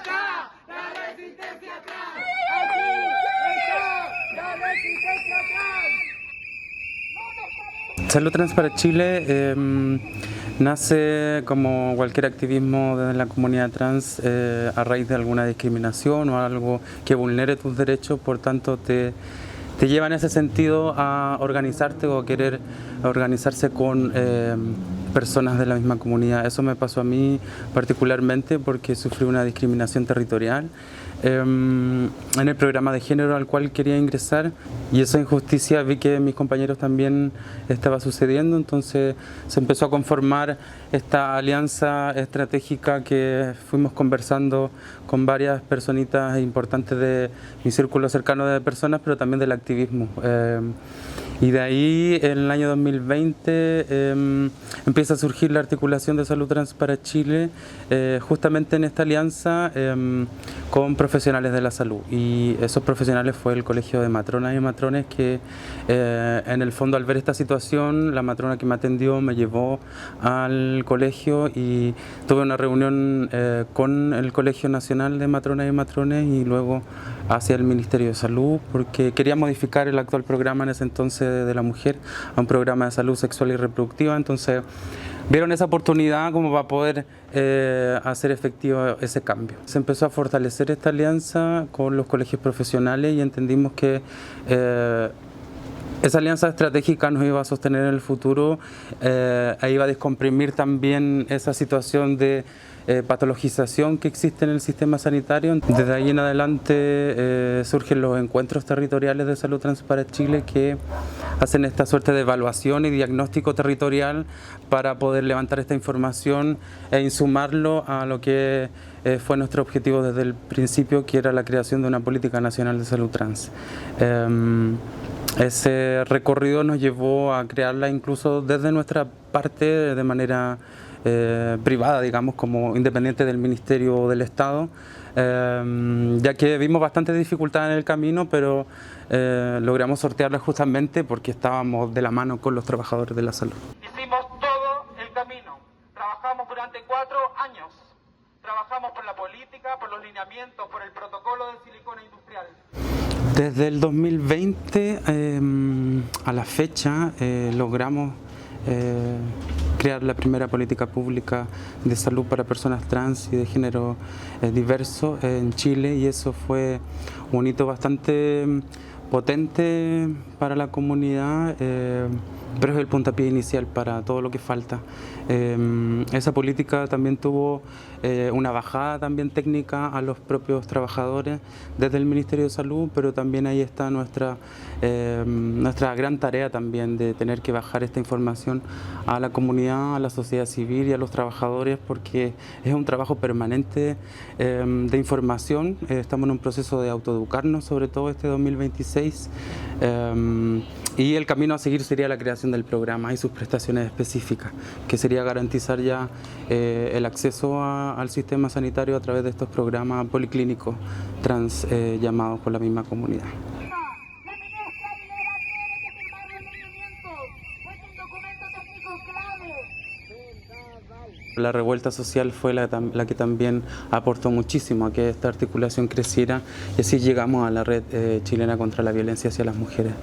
está la resistencia atrás. Aquí está la resistencia atrás. Salud Trans para Chile nace como cualquier activismo de la comunidad trans a raíz de alguna discriminación o algo que vulnere tus derechos, por tanto te lleva en ese sentido a organizarte o a querer organizarse con personas de la misma comunidad. Eso me pasó a mí particularmente porque sufrí una discriminación territorial en el programa de género al cual quería ingresar, y esa injusticia vi que mis compañeros también estaba sucediendo, entonces se empezó a conformar esta alianza estratégica que fuimos conversando con varias personitas importantes de mi círculo cercano de personas, pero también del activismo. Y de ahí, en el año 2020, empieza a surgir la articulación de Salud Trans para Chile, justamente en esta alianza con profesionales de la salud. Y esos profesionales fue el Colegio de Matronas y Matrones que, en el fondo, al ver esta situación, la matrona que me atendió me llevó al colegio y tuve una reunión con el Colegio Nacional de Matronas y Matrones y luego hacia el Ministerio de Salud, porque quería modificar el actual programa en ese entonces de la mujer a un programa de salud sexual y reproductiva. Entonces vieron esa oportunidad como para poder hacer efectivo ese cambio. Se empezó a fortalecer esta alianza con los colegios profesionales y entendimos que esa alianza estratégica nos iba a sostener en el futuro, iba a descomprimir también esa situación de patologización que existe en el sistema sanitario. Desde ahí en adelante surgen los encuentros territoriales de Salud Trans para Chile que hacen esta suerte de evaluación y diagnóstico territorial para poder levantar esta información e insumarlo a lo que fue nuestro objetivo desde el principio, que era la creación de una política nacional de salud trans. Ese recorrido nos llevó a crearla incluso desde nuestra parte de manera privada, digamos, como independiente del Ministerio o del Estado, ya que vimos bastante dificultad en el camino, pero logramos sortearla justamente porque estábamos de la mano con los trabajadores de la salud. Hicimos todo el camino, trabajamos durante 4 años, trabajamos por la política, por los lineamientos, por el protocolo de silicona industrial. Desde el 2020 a la fecha logramos crear la primera política pública de salud para personas trans y de género diverso en Chile, y eso fue un hito bastante potente para la comunidad, pero es el puntapié inicial para todo lo que falta. Esa política también tuvo una bajada también técnica a los propios trabajadores desde el Ministerio de Salud, pero también ahí está nuestra gran tarea también de tener que bajar esta información a la comunidad, a la sociedad civil y a los trabajadores, porque es un trabajo permanente de información. Estamos en un proceso de autoeducarnos, sobre todo este 2026, y el camino a seguir sería la creación del programa y sus prestaciones específicas, que sería garantizar ya el acceso al sistema sanitario a través de estos programas policlínicos trans llamados por la misma comunidad. La ministra Aguilera tiene que firmar los lineamientos, es un documento técnico clave. La revuelta social fue la que también aportó muchísimo a que esta articulación creciera, y así llegamos a la red chilena contra la violencia hacia las mujeres.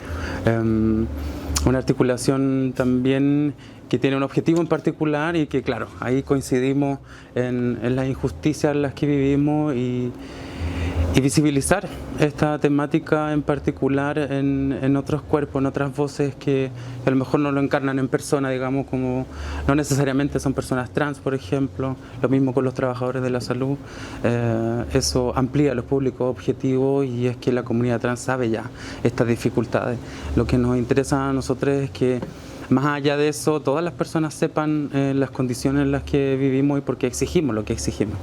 Una articulación también que tiene un objetivo en particular y que, claro, ahí coincidimos en las injusticias en las que vivimos y visibilizar esta temática en particular en otros cuerpos, en otras voces que a lo mejor no lo encarnan en persona, digamos, como no necesariamente son personas trans, por ejemplo. Lo mismo con los trabajadores de la salud. Eso amplía los públicos objetivos, y es que la comunidad trans sabe ya estas dificultades. Lo que nos interesa a nosotros es que, más allá de eso, todas las personas sepan las condiciones en las que vivimos y por qué exigimos lo que exigimos.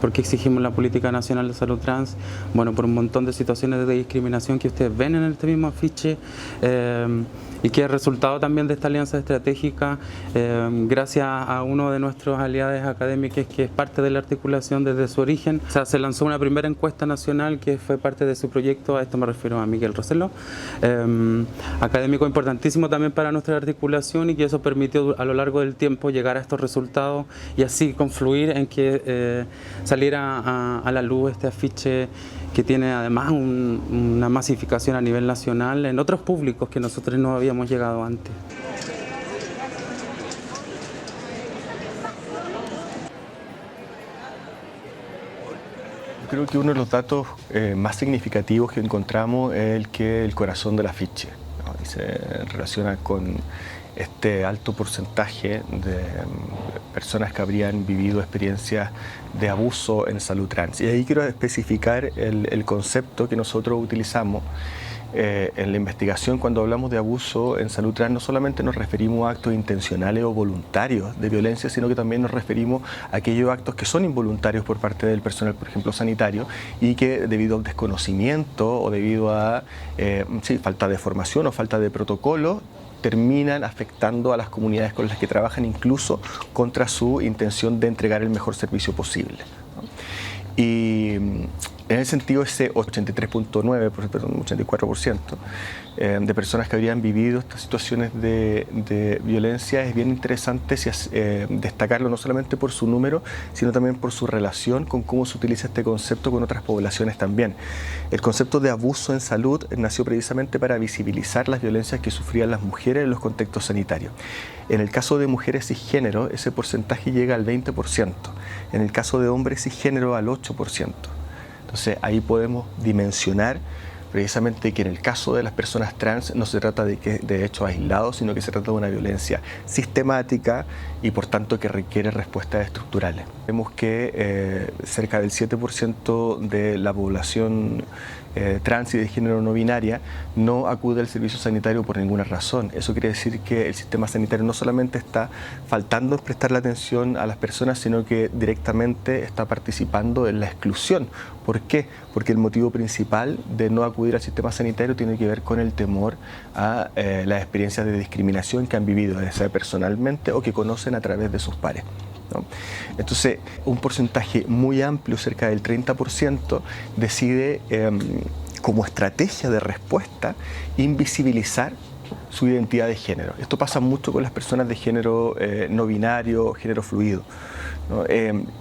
Por qué exigimos la Política Nacional de Salud Trans. Bueno, por un montón de situaciones de discriminación que ustedes ven en este mismo afiche, y que es resultado también de esta alianza estratégica, gracias a uno de nuestros aliados académicos que es parte de la articulación desde su origen. O sea, se lanzó una primera encuesta nacional que fue parte de su proyecto, a esto me refiero a Miguel Rosello, académico importantísimo también para nuestra articulación y que eso permitió a lo largo del tiempo llegar a estos resultados y así confluir en que saliera a la luz este afiche que tiene además una masificación a nivel nacional en otros públicos que nosotros no habíamos llegado antes. Creo que uno de los datos más significativos que encontramos es el corazón del afiche, ¿no? Y se relaciona con este alto porcentaje de personas que habrían vivido experiencias de abuso en salud trans. Y ahí quiero especificar el concepto que nosotros utilizamos en la investigación. Cuando hablamos de abuso en salud trans, no solamente nos referimos a actos intencionales o voluntarios de violencia, sino que también nos referimos a aquellos actos que son involuntarios por parte del personal, por ejemplo, sanitario, y que debido al desconocimiento o debido a falta de formación o falta de protocolo, terminan afectando a las comunidades con las que trabajan, incluso contra su intención de entregar el mejor servicio posible, ¿no? Y en ese sentido, ese 84% de personas que habrían vivido estas situaciones de violencia es bien interesante destacarlo, no solamente por su número, sino también por su relación con cómo se utiliza este concepto con otras poblaciones también. El concepto de abuso en salud nació precisamente para visibilizar las violencias que sufrían las mujeres en los contextos sanitarios. En el caso de mujeres cisgénero, ese porcentaje llega al 20%. En el caso de hombres cisgénero, al 8%. Entonces ahí podemos dimensionar precisamente que en el caso de las personas trans no se trata de hechos aislados, sino que se trata de una violencia sistemática y por tanto que requiere respuestas estructurales. Vemos que cerca del 7% de la población trans y de género no binaria no acude al servicio sanitario por ninguna razón. Eso quiere decir que el sistema sanitario no solamente está faltando en prestarle atención a las personas, sino que directamente está participando en la exclusión. ¿Por qué? Porque el motivo principal de no acudir al sistema sanitario tiene que ver con el temor a las experiencias de discriminación que han vivido, ya sea personalmente o que conocen a través de sus pares, ¿no? Entonces, un porcentaje muy amplio, cerca del 30%, decide como estrategia de respuesta invisibilizar su identidad de género. Esto pasa mucho con las personas de género no binario, género fluido, ¿no?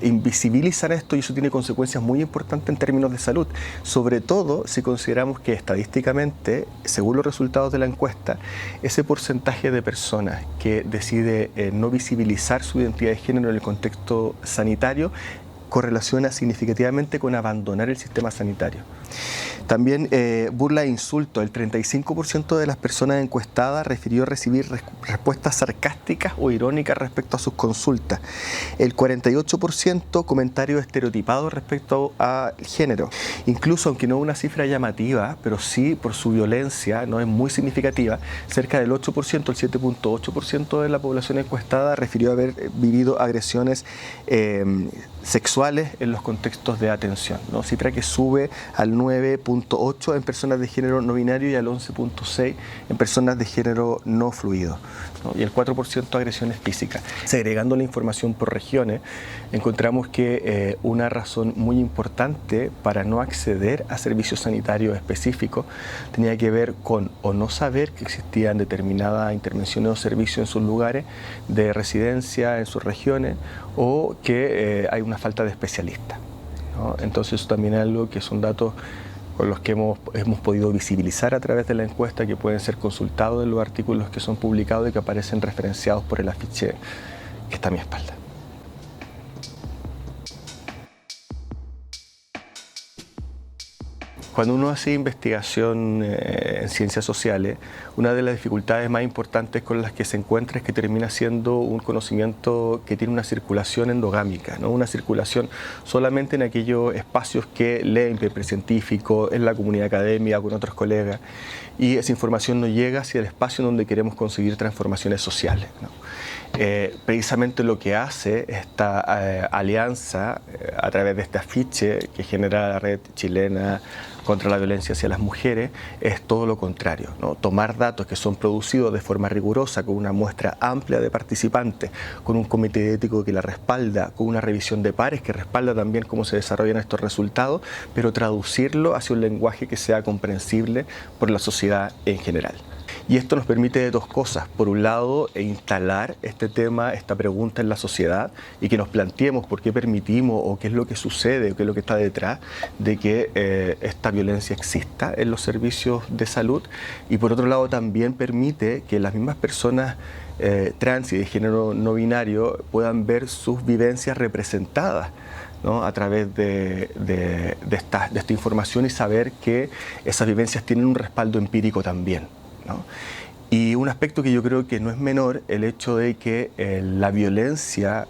Invisibilizar esto, y eso tiene consecuencias muy importantes en términos de salud, sobre todo si consideramos que estadísticamente, según los resultados de la encuesta, ese porcentaje de personas que decide no visibilizar su identidad de género en el contexto sanitario correlaciona significativamente con abandonar el sistema sanitario. También burla e insulto. El 35% de las personas encuestadas refirió recibir respuestas sarcásticas o irónicas respecto a sus consultas. El 48% comentarios estereotipados respecto al género. Incluso, aunque no es una cifra llamativa, pero sí por su violencia, no es muy significativa, cerca del 8%, el 7.8% de la población encuestada refirió haber vivido agresiones sexuales en los contextos de atención, ¿no? Cifra que sube al 9.8 en personas de género no binario y al 11.6 en personas de género no fluido, ¿no? Y el 4% agresiones físicas. Segregando la información por regiones, encontramos que una razón muy importante para no acceder a servicios sanitarios específicos tenía que ver con o no saber que existían determinadas intervenciones o servicios en sus lugares de residencia, en sus regiones, o que hay una falta de especialistas, ¿no? Entonces eso también es algo que son datos con los que hemos podido visibilizar a través de la encuesta, que pueden ser consultados en los artículos que son publicados y que aparecen referenciados por el afiche que está a mi espalda. Cuando uno hace investigación en ciencias sociales, una de las dificultades más importantes con las que se encuentra es que termina siendo un conocimiento que tiene una circulación endogámica, ¿no? Una circulación solamente en aquellos espacios que lee en paper científico, en la comunidad académica, con otros colegas, y esa información no llega hacia el espacio donde queremos conseguir transformaciones sociales, ¿no? Precisamente lo que hace esta alianza a través de este afiche que genera la Red Chilena contra la Violencia hacia las Mujeres es todo lo contrario, ¿no? Tomar datos que son producidos de forma rigurosa, con una muestra amplia de participantes, con un comité ético que la respalda, con una revisión de pares que respalda también cómo se desarrollan estos resultados, pero traducirlo hacia un lenguaje que sea comprensible por la sociedad en general. Y esto nos permite dos cosas. Por un lado, instalar este tema, esta pregunta en la sociedad y que nos planteemos por qué permitimos o qué es lo que sucede o qué es lo que está detrás de que esta violencia exista en los servicios de salud. Y por otro lado, también permite que las mismas personas trans y de género no binario puedan ver sus vivencias representadas, ¿no?, a través de esta información y saber que esas vivencias tienen un respaldo empírico también, ¿no? Y un aspecto que yo creo que no es menor, el hecho de que la violencia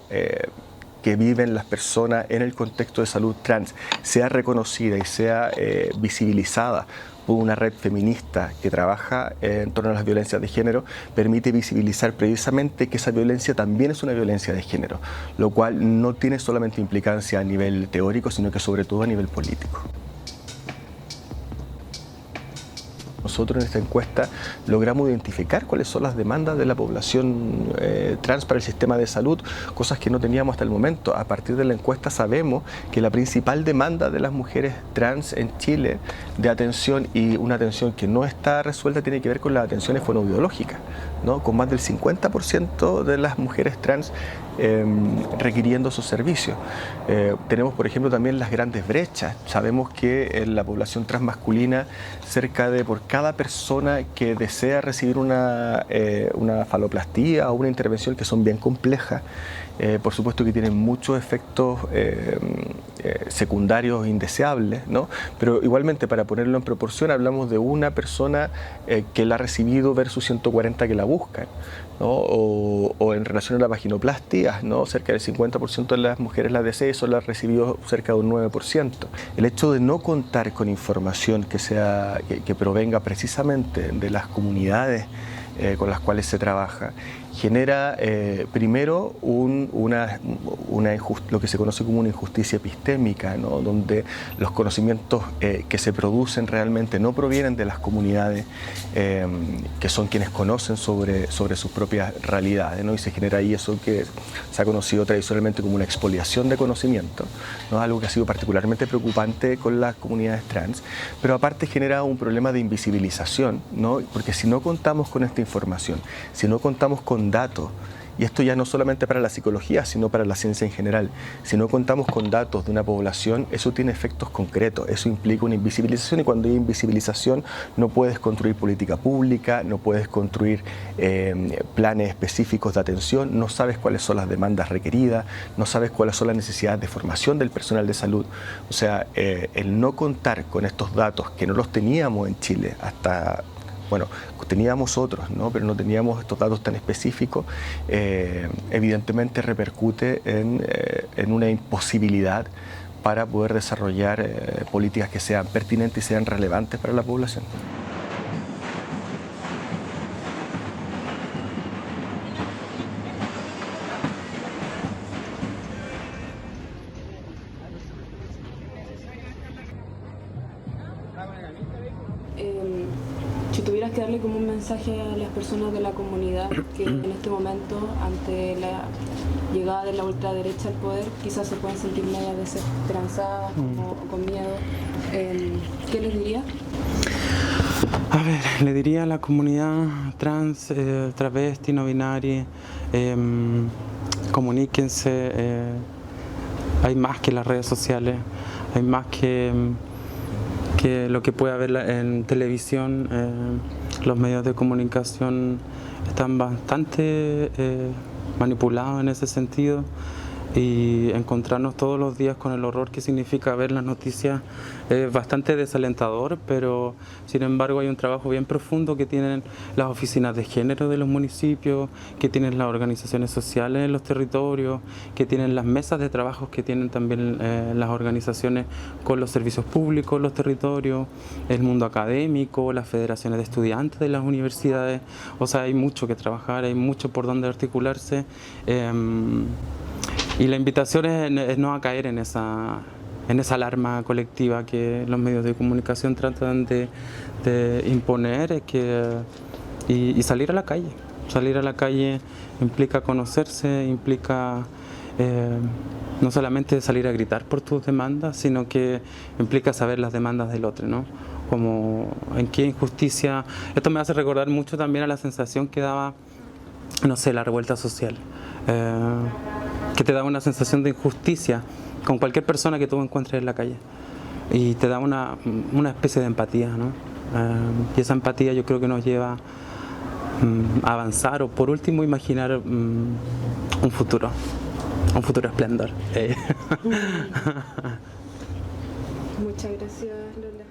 que viven las personas en el contexto de salud trans sea reconocida y sea visibilizada por una red feminista que trabaja en torno a las violencias de género, permite visibilizar precisamente que esa violencia también es una violencia de género, lo cual no tiene solamente implicancia a nivel teórico, sino que sobre todo a nivel político. Nosotros en esta encuesta logramos identificar cuáles son las demandas de la población trans para el sistema de salud, cosas que no teníamos hasta el momento. A partir de la encuesta sabemos que la principal demanda de las mujeres trans en Chile de atención, y una atención que no está resuelta, tiene que ver con las atenciones fonoaudiológicas, ¿no?, con más del 50% de las mujeres trans requiriendo sus servicios. Tenemos, por ejemplo, también las grandes brechas. Sabemos que en la población transmasculina, cerca de por cada persona que desea recibir una faloplastía o una intervención, que son bien complejas, por supuesto que tienen muchos efectos secundarios indeseables, ¿no? Pero igualmente, para ponerlo en proporción, hablamos de una persona que la ha recibido versus 140 que la buscan, ¿no? O en relación a la vaginoplastia, ¿no?, cerca del 50% de las mujeres la desean, eso la ha recibido cerca de un 9%. El hecho de no contar con información que provenga precisamente de las comunidades con las cuales se trabaja, genera primero lo que se conoce como una injusticia epistémica, ¿no?, donde los conocimientos que se producen realmente no provienen de las comunidades que son quienes conocen sobre sus propias realidades, ¿no?, y se genera ahí eso que se ha conocido tradicionalmente como una expoliación de conocimiento, ¿no?, algo que ha sido particularmente preocupante con las comunidades trans, pero aparte genera un problema de invisibilización, ¿no?, porque si no contamos con esta información, si no contamos con datos, y esto ya no solamente para la psicología, sino para la ciencia en general, si no contamos con datos de una población, eso tiene efectos concretos, eso implica una invisibilización, y cuando hay invisibilización no puedes construir política pública, no puedes construir planes específicos de atención, no sabes cuáles son las demandas requeridas, no sabes cuáles son las necesidades de formación del personal de salud. O sea, el no contar con estos datos, que no los teníamos en Chile hasta... Bueno, teníamos otros, ¿no?, pero no teníamos estos datos tan específicos, evidentemente repercute en una imposibilidad para poder desarrollar políticas que sean pertinentes y sean relevantes para la población. Si tuvieras que darle como un mensaje a las personas de la comunidad que en este momento, ante la llegada de la ultraderecha al poder, quizás se pueden sentir medio desesperanzadas o con miedo, ¿qué les diría? A ver, le diría a la comunidad trans, travesti, no binaria, comuníquense, hay más que las redes sociales, hay más que lo que puede haber en televisión. Los medios de comunicación están bastante manipulados en ese sentido, y encontrarnos todos los días con el horror que significa ver las noticias es bastante desalentador, pero sin embargo hay un trabajo bien profundo que tienen las oficinas de género de los municipios, que tienen las organizaciones sociales en los territorios, que tienen las mesas de trabajo que tienen también las organizaciones con los servicios públicos, los territorios, el mundo académico, las federaciones de estudiantes de las universidades. O sea, hay mucho que trabajar, hay mucho por donde articularse. Y la invitación es no a caer en esa alarma colectiva que los medios de comunicación tratan de imponer, y salir a la calle. Salir a la calle implica conocerse, implica no solamente salir a gritar por tus demandas, sino que implica saber las demandas del otro, ¿no? como en qué injusticia. Esto me hace recordar mucho también a la sensación que daba, no sé, la revuelta social, que te da una sensación de injusticia con cualquier persona que tú encuentres en la calle y te da una especie de empatía, ¿no? Y esa empatía yo creo que nos lleva a avanzar o por último imaginar un futuro esplendor. Muchas gracias, Lola.